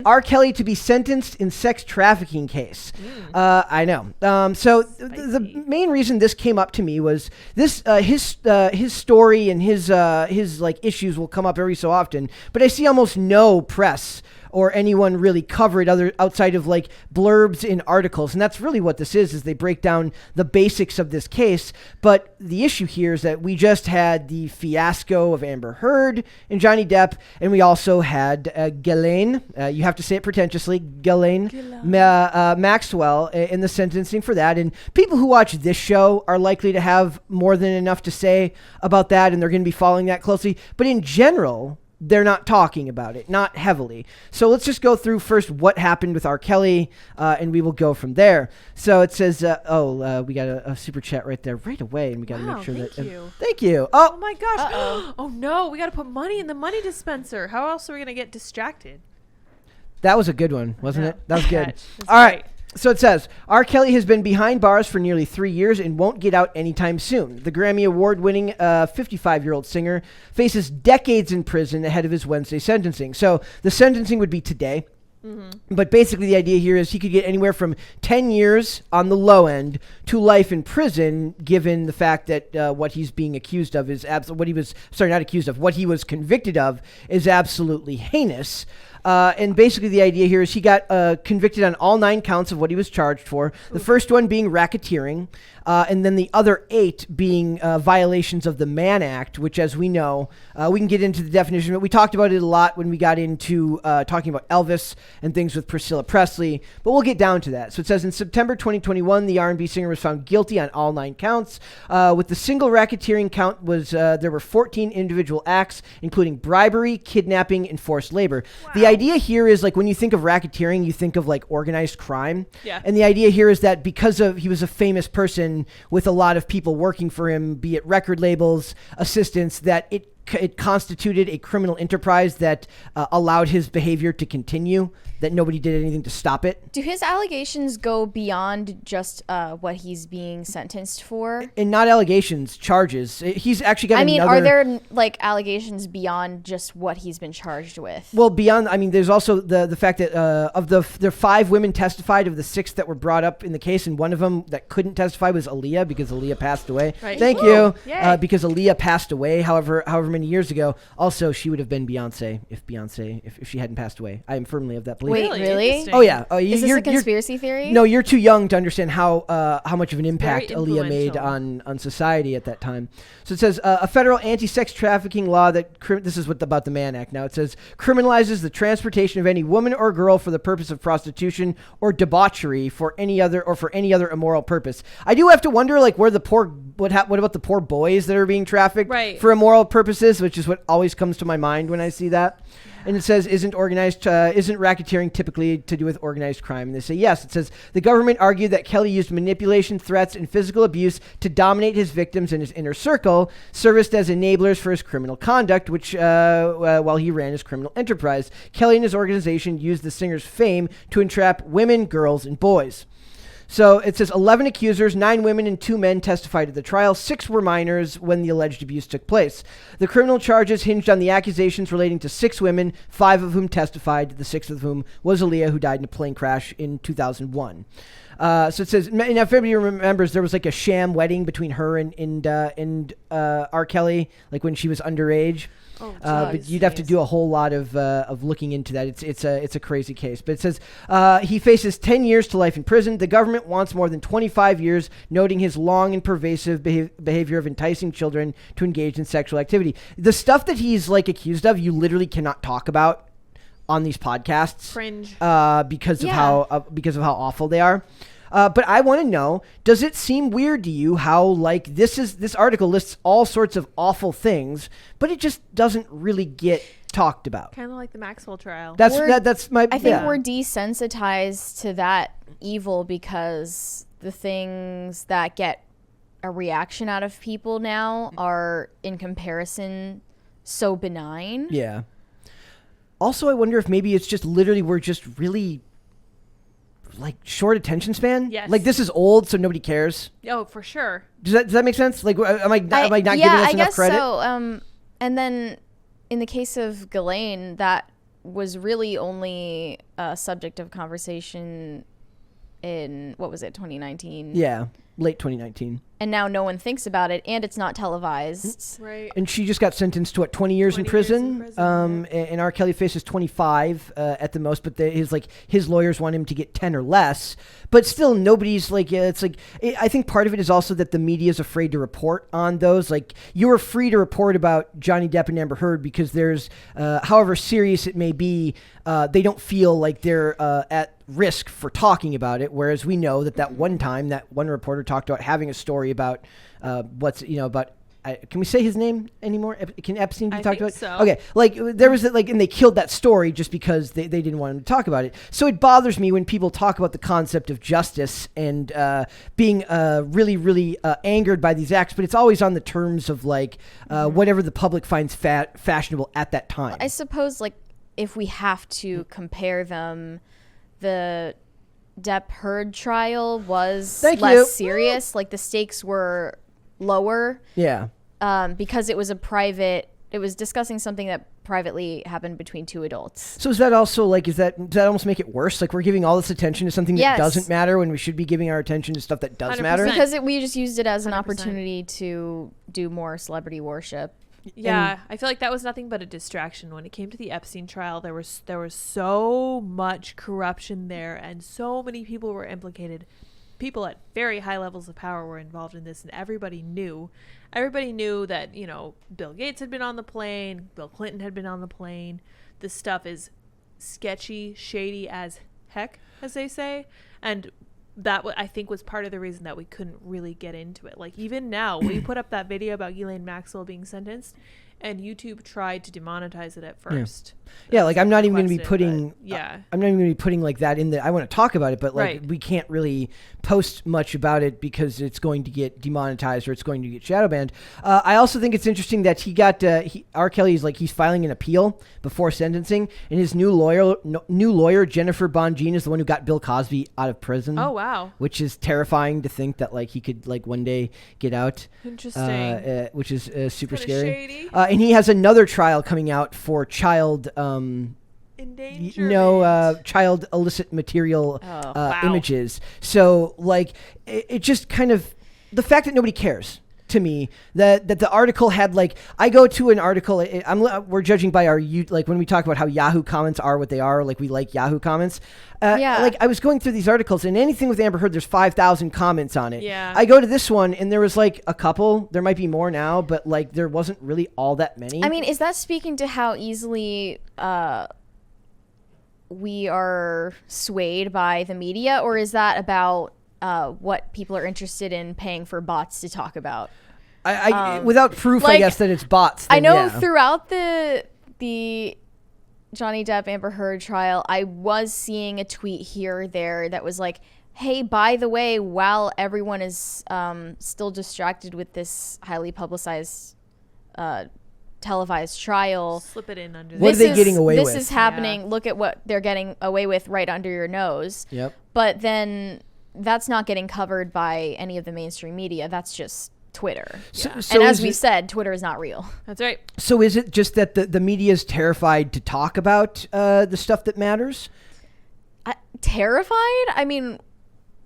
R. Kelly to be sentenced in sex trafficking case. I know. So the main reason this came up to me was this his story and his like issues will come up every so often, but I see almost no press or anyone really cover it outside of like blurbs in articles. And that's really what this is they break down the basics of this case. But the issue here is that we just had the fiasco of Amber Heard and Johnny Depp, and we also had Ghislaine, you have to say it pretentiously, Ghislaine Maxwell in the sentencing for that. And people who watch this show are likely to have more than enough to say about that, and they're going to be following that closely. But in general, they're not talking about it, not heavily. So let's just go through first what happened with R. Kelly, and we will go from there. So it says, we got a super chat right there right away, and we got to make sure thank you. Thank you. Oh my gosh. Oh no, we got to put money in the money dispenser. How else are we going to get distracted? That was a good one, wasn't it? That was good. All right. So it says, R. Kelly has been behind bars for nearly 3 years and won't get out anytime soon. The Grammy Award-winning 55-year-old singer faces decades in prison ahead of his Wednesday sentencing. So the sentencing would be today. Mm-hmm. But basically the idea here is he could get anywhere from 10 years on the low end to life in prison, given the fact that what he's being accused of is what he was convicted of is absolutely heinous. And basically the idea here is he got convicted on all 9 counts of what he was charged for. The first one being racketeering, and then the other 8 being violations of the Mann Act, which, as we know, we can get into the definition, but we talked about it a lot when we got into talking about Elvis and things with Priscilla Presley, but we'll get down to that. So it says in September 2021, the R&B singer was found guilty on all 9 counts. With the single racketeering count was there were 14 individual acts, including bribery, kidnapping, and forced labor. Wow. The idea here is, like, when you think of racketeering, you think of like organized crime. Yeah. And the idea here is that because he was a famous person with a lot of people working for him, be it record labels, assistants, that it constituted a criminal enterprise that allowed his behavior to continue, that nobody did anything to stop it. Do his allegations go beyond just what he's being sentenced for? And not allegations, charges. He's actually got are there like allegations beyond just what he's been charged with? Well, there's also the fact that there 5 women testified of the 6 that were brought up in the case, and one of them that couldn't testify was Aaliyah, because Aaliyah passed away. Right. Thank you. Because Aaliyah passed away, however many years ago. Also, she would have been Beyonce if she hadn't passed away. I am firmly of that belief. Wait, really? Oh yeah. Is this a conspiracy theory? No, you're too young to understand how much of an impact Aaliyah made on society at that time. So it says a federal anti-sex trafficking law this is about the Mann Act now. It says criminalizes the transportation of any woman or girl for the purpose of prostitution or debauchery for any other immoral purpose. I do have to wonder, like, where what about the poor boys that are being trafficked for immoral purposes, which is what always comes to my mind when I see that. And it says, isn't racketeering typically to do with organized crime? And they say yes. It says the government argued that Kelly used manipulation, threats, and physical abuse to dominate his victims and his inner circle, serviced as enablers for his criminal conduct, which while he ran his criminal enterprise. Kelly and his organization used the singer's fame to entrap women, girls, and boys. So it says 11 accusers, 9 women and 2 men testified at the trial. 6 were minors when the alleged abuse took place. The criminal charges hinged on the accusations relating to 6 women, 5 of whom testified, the 6th of whom was Aaliyah, who died in a plane crash in 2001. So it says, now if everybody remembers, there was like a sham wedding between her and R. Kelly, like when she was underage. But you'd have to do a whole lot of looking into that. It's a crazy case. But it says he faces 10 years to life in prison. The government wants more than 25 years, noting his long and pervasive behavior of enticing children to engage in sexual activity. The stuff that he's like accused of, you literally cannot talk about on these podcasts. Cringe. Because of how awful they are. But I want to know, does it seem weird to you how, like, this article lists all sorts of awful things, but it just doesn't really get talked about? Kind of like the Maxwell trial. I think we're desensitized to that evil because the things that get a reaction out of people now are, in comparison, so benign. Yeah. Also, I wonder if maybe it's just literally we're just really, like, short attention span. Yes. Like, this is old, so nobody cares. Oh, for sure. Does that make sense? Like, am I not giving us enough credit? So. And then in the case of Ghislaine, that was really only a subject of conversation in, what was it, 2019? Yeah, late 2019. And now no one thinks about it, and it's not televised. Right. And she just got sentenced to 20 years in prison. And R. Kelly faces 25 at the most, but his lawyers want him to get 10 or less. But still, nobody's I think part of it is also that the media is afraid to report on those. Like, you are free to report about Johnny Depp and Amber Heard because there's, however serious it may be, they don't feel like they're at risk for talking about it. Whereas we know that one time, that one reporter talked about having a story about can we say his name anymore? Can Epstein be talked about? So. Okay, there was and they killed that story just because they didn't want him to talk about it. So it bothers me when people talk about the concept of justice and being really, really angered by these acts, but it's always on the terms of whatever the public finds fashionable at that time. I suppose if we have to compare them, the Depp Heard trial was less serious. The stakes were lower. Yeah. Because it was it was discussing something that privately happened between two adults. So is that also does that almost make it worse? We're giving all this attention to something that doesn't matter when we should be giving our attention to stuff that does 100%. matter? Because we just used it as an 100%. opportunity to do more celebrity worship. Yeah, I feel like that was nothing but a distraction. When it came to the Epstein trial, there was so much corruption there, and so many people were implicated. People at very high levels of power were involved in this, and everybody knew that, Bill Gates had been on the plane, Bill Clinton had been on the plane. This stuff is sketchy, shady as heck, as they say, and that I think was part of the reason that we couldn't really get into it. Even now, we put up that video about Ghislaine Maxwell being sentenced, and YouTube tried to demonetize it at first. Yeah, I'm not even going to be putting. I'm not even going to be putting that in the. I want to talk about it, but we can't really post much about it because it's going to get demonetized or it's going to get shadow banned. I also think it's interesting that he got R. Kelly's he's filing an appeal before sentencing, and his new lawyer Jennifer Bongine is the one who got Bill Cosby out of prison. Oh wow! Which is terrifying to think that he could one day get out. Interesting. Which is super scary. Shady. And he has another trial coming out for child endangerment. Child illicit material images. So it just kind of, the fact that nobody cares to me, that the article had I go to an article, we're judging by our when we talk about how Yahoo comments are what they are, we like Yahoo comments. I was going through these articles, and anything with Amber Heard, there's 5,000 comments on it. Yeah. I go to this one, and there was a couple. There might be more now, but there wasn't really all that many. I mean, is that speaking to how easily we are swayed by the media, or is that about what people are interested in paying for bots to talk about? I without proof, I guess that it's bots. Then, I know throughout the Johnny Depp Amber Heard trial, I was seeing a tweet here or there that was hey, by the way, while everyone is still distracted with this highly publicized televised trial, slip it in under. What are they getting away with? This is happening. Yeah. Look at what they're getting away with right under your nose. Yep. But then that's not getting covered by any of the mainstream media. That's just Twitter. So and as we said, Twitter is not real. That's right. So is it just that the media is terrified to talk about the stuff that matters? Terrified? I mean,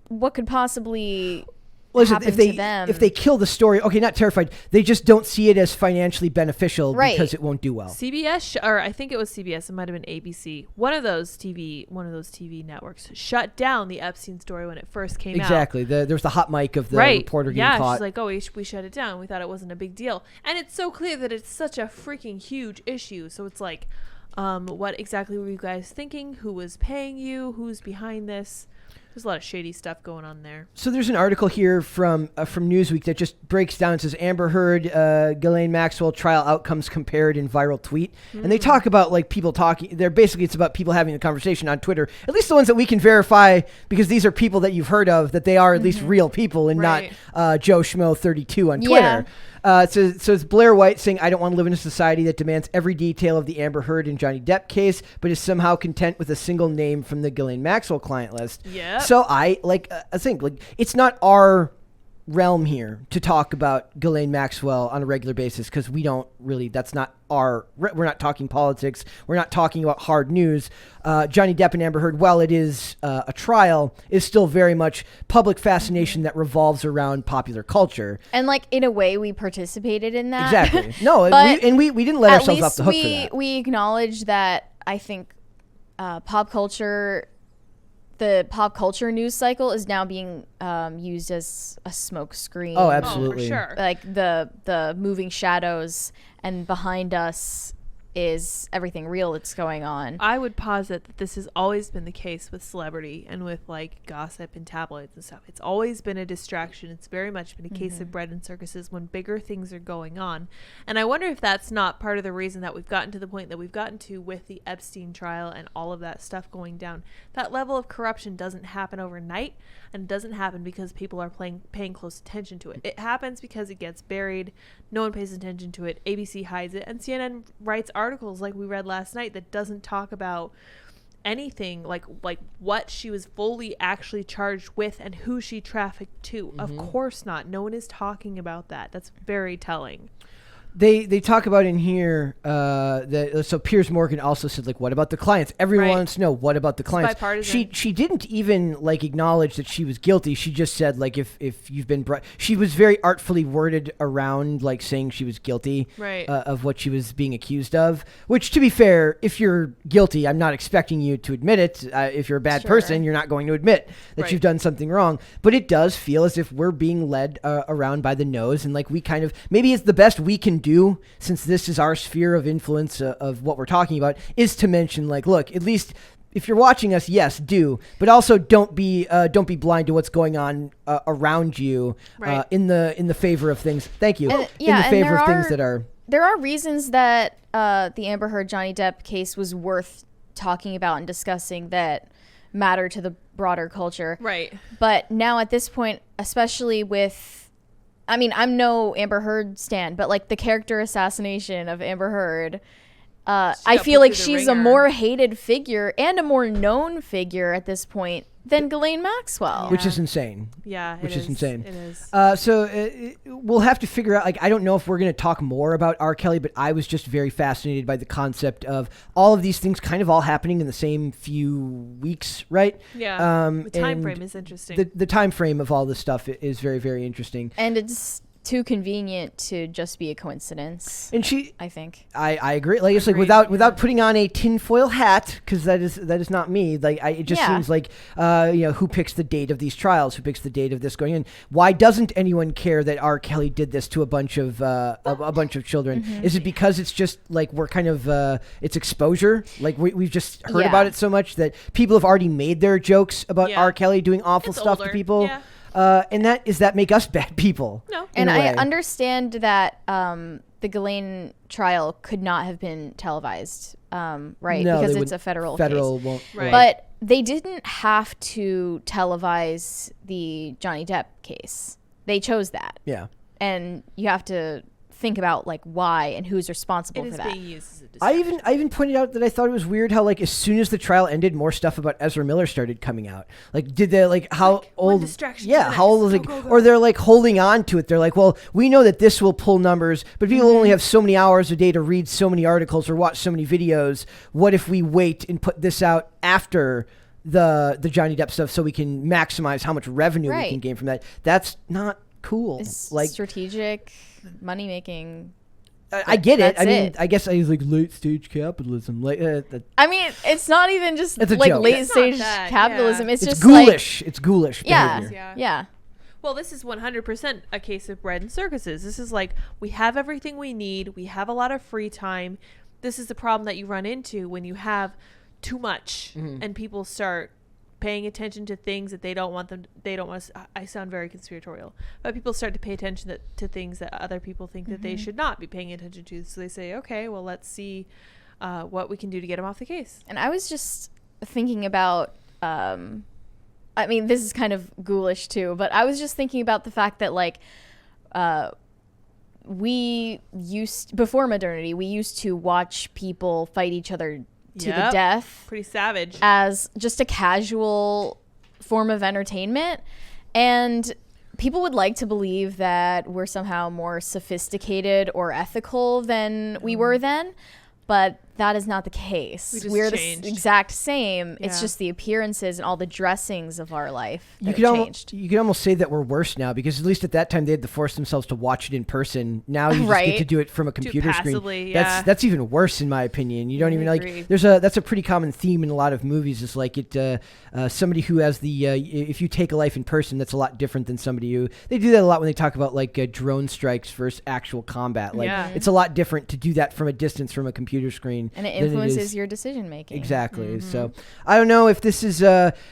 what could possibly happen to them? If they kill the story, okay, not terrified. They just don't see it as financially beneficial because it won't do well. CBS, or I think it was CBS, it might have been ABC. One of those TV networks shut down the Epstein story when it first came out. Exactly. There was the hot mic of the reporter getting caught. Yeah, she's we shut it down. We thought it wasn't a big deal. And it's so clear that it's such a freaking huge issue. So it's what exactly were you guys thinking? Who was paying you? Who's behind this? There's a lot of shady stuff going on there. So there's an article here from Newsweek that just breaks down. It says Amber Heard, Ghislaine Maxwell trial outcomes compared in viral tweet. And they talk about people talking. It's about people having a conversation on Twitter. At least the ones that we can verify, because these are people that you've heard of, that they are at least real people and not Joe Schmo 32 on Twitter. So it's Blair White saying, I don't want to live in a society that demands every detail of the Amber Heard and Johnny Depp case, but is somehow content with a single name from the Ghislaine Maxwell client list. Yeah. So I think it's not our realm here to talk about Ghislaine Maxwell on a regular basis because we don't really, we're not talking politics. We're not talking about hard news. Johnny Depp and Amber Heard, while it is a trial, is still very much public fascination that revolves around popular culture. And like, in a way, we participated in that. Exactly. No, we didn't let ourselves off the hook for that. We acknowledge that. I think pop culture, the pop culture news cycle is now being used as a smoke screen. Oh, absolutely. For sure. Like the moving shadows, and behind us is everything real that's going on. I would posit that this has always been the case with celebrity and with like gossip and tabloids and stuff. It's always been a distraction. It's very much been a case of bread and circuses when bigger things are going on. And I wonder if that's not part of the reason that we've gotten to the point that we've gotten to with the Epstein trial and all of that stuff going down. That level of corruption doesn't happen overnight, and it doesn't happen because people are paying close attention to it. It happens because it gets buried. No one pays attention to it. ABC hides it, and CNN writes articles like we read last night that doesn't talk about anything like what she was fully actually charged with and who she trafficked to. Of course not. No one is talking about that. That's very telling. They talk about in here that so Piers Morgan also said like, what about the clients? Everyone wants to know, what about the clients? She didn't even like acknowledge that she was guilty. She just said like, if you've been she was very artfully worded around like saying she was guilty of what she was being accused of, which to be fair, if you're guilty, I'm not expecting you to admit it. If you're a bad person, you're not going to admit that you've done something wrong, but it does feel as if we're being led around by the nose, and like we kind of, maybe it's the best we can do, since this is our sphere of influence of what we're talking about, is to mention like, look, at least if you're watching us, yes, do, but also don't be blind to what's going on around you in the favor of things. Thank you. In the favor of things that are. There are reasons that the Amber Heard Johnny Depp case was worth talking about and discussing that matter to the broader culture. Right. But now at this point, especially with, I mean, I'm no Amber Heard stan, but like the character assassination of Amber Heard, I feel like she's a more hated figure and a more known figure at this point than Ghislaine Maxwell. Which is insane. Yeah, which is insane. It is. So we'll have to figure out, like, I don't know if we're going to talk more about R. Kelly, but I was just very fascinated by the concept of all of these things kind of all happening in the same few weeks, right? Yeah. The time frame is interesting. The time frame of all this stuff is very, very interesting. And it's too convenient to just be a coincidence. And I think. I agree. Like, it's like without putting on a tinfoil hat, because that is not me. Like, it just seems like who picks the date of these trials? Who picks the date of this going in? Why doesn't anyone care that R. Kelly did this to a bunch of children? Is it because it's just like we're kind of it's exposure? Like we've just heard about it so much that people have already made their jokes about R. Kelly doing awful stuff to people. Yeah. And that make us bad people? No. And I understand that the Ghislaine trial could not have been televised, right? No, because it's a federal case. Won't. Right. But they didn't have to televise the Johnny Depp case. They chose that. Yeah. And you have to think about like why and who's responsible for that. It is being used as a distraction. I even pointed out that I thought it was weird how like as soon as the trial ended, more stuff about Ezra Miller started coming out. Like, did they like how like old? Distraction How old was like? Go. Or they're like holding on to it. They're like, well, we know that this will pull numbers, but people only have so many hours a day to read so many articles or watch so many videos. What if we wait and put this out after the Johnny Depp stuff so we can maximize how much revenue we can gain from that? That's not cool. It's like strategic money making. I get it. I mean, I guess I was like late stage capitalism. Like, I mean, it's not even just like late stage capitalism. It's just ghoulish. It's ghoulish. Yeah. Yeah. Well, this is 100% a case of bread and circuses. This is like, we have everything we need. We have a lot of free time. This is the problem that you run into when you have too much and people start paying attention to things that they don't want. I sound very conspiratorial, but people start to pay attention to things that other people think that they should not be paying attention to. So they say, okay, well, let's see what we can do to get them off the case. And I was just thinking about, I mean, this is kind of ghoulish too, but I was just thinking about the fact that like, before modernity, we used to watch people fight each other to the death. Pretty savage. As just a casual form of entertainment. And people would like to believe that we're somehow more sophisticated or ethical than we were then, but that is not the case. We're the exact same. Yeah. It's just the appearances and all the dressings of our life that have changed. You could almost say that we're worse now, because at least at that time they had to force themselves to watch it in person. Now you just get to do it from a computer screen. Yeah. That's even worse in my opinion. You don't even like. That's a pretty common theme in a lot of movies. Is like somebody who has the if you take a life in person, that's a lot different than somebody who they do that a lot when they talk about like drone strikes versus actual combat. Like it's a lot different to do that from a distance from a computer screen. And it influences your decision making. Exactly. So I don't know if this is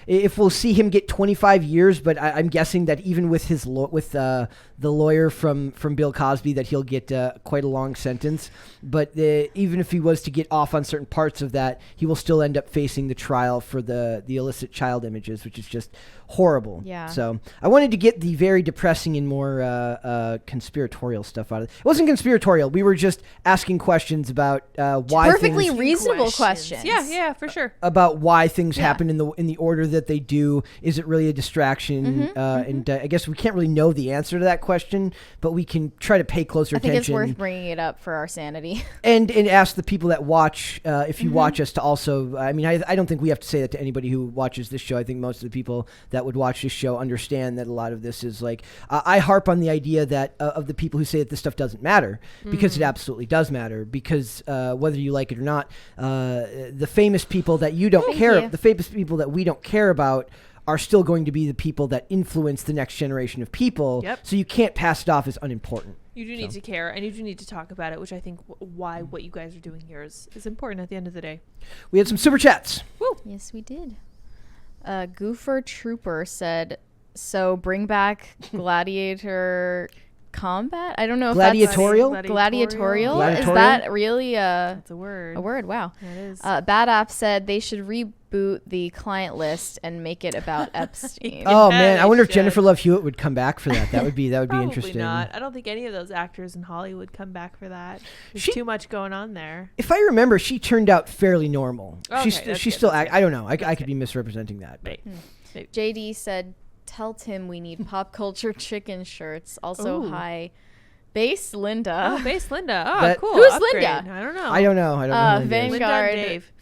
if we'll see him get 25 years, but I'm guessing that even with his the lawyer from Bill Cosby, that he'll get quite a long sentence. But even if he was to get off on certain parts of that, he will still end up facing the trial for the illicit child images, which is just horrible. Yeah. So I wanted to get the very depressing and more conspiratorial stuff out of it. It wasn't conspiratorial. We were just asking questions about why perfectly reasonable questions. Yeah, for sure. About why things happen in the order that they do. Is it really a distraction? And I guess we can't really know the answer to that question, but we can try to pay closer attention. I think it's worth bringing it up for our sanity. And ask the people that watch, if you watch us, to also, I mean, I don't think we have to say that to anybody who watches this show. I think most of the people that would watch this show understand that a lot of this is like, I harp on the idea that of the people who say that this stuff doesn't matter, because it absolutely does matter, because whether you like it or not, the famous people that the famous people that we don't care about are still going to be the people that influence the next generation of people. Yep. So you can't pass it off as unimportant. You do need to care, and you do need to talk about it, which I think why what you guys are doing here is important at the end of the day. We had some super chats. Woo. Yes, we did. Goofer Trooper said, so bring back gladiator combat? I don't know if gladiatorial? That's gladiatorial. Is that really that's a word? A word, wow. That is. Bad App said they should reboot the client list and make it about Epstein. Oh man, I wonder if Jennifer Love Hewitt would come back for that. That would be Probably interesting. Not. I don't think any of those actors in Hollywood come back for that. There's too much going on there. If I remember, she turned out fairly normal. Okay, she's still I don't know. I could be misrepresenting that. Right. JD said, tell Tim we need pop culture chicken shirts. Also, hi, Base Linda. Oh, Base Linda. Oh, cool. Who's Upgrade. Linda? I don't know. I don't know. Vanguard. Dave.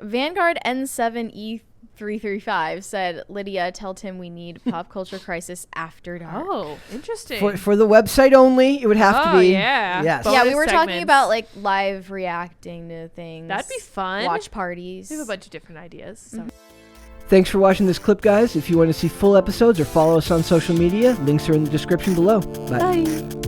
Vanguard N7E335 said, Lydia, tell Tim we need pop culture crisis after dark. Oh, interesting. For the website only, it would have to be. Yeah. Yes. Yeah, we were talking about like live reacting to things. That'd be fun. Watch parties. We have a bunch of different ideas. So. Thanks for watching this clip, guys. If you want to see full episodes or follow us on social media, links are in the description below. Bye.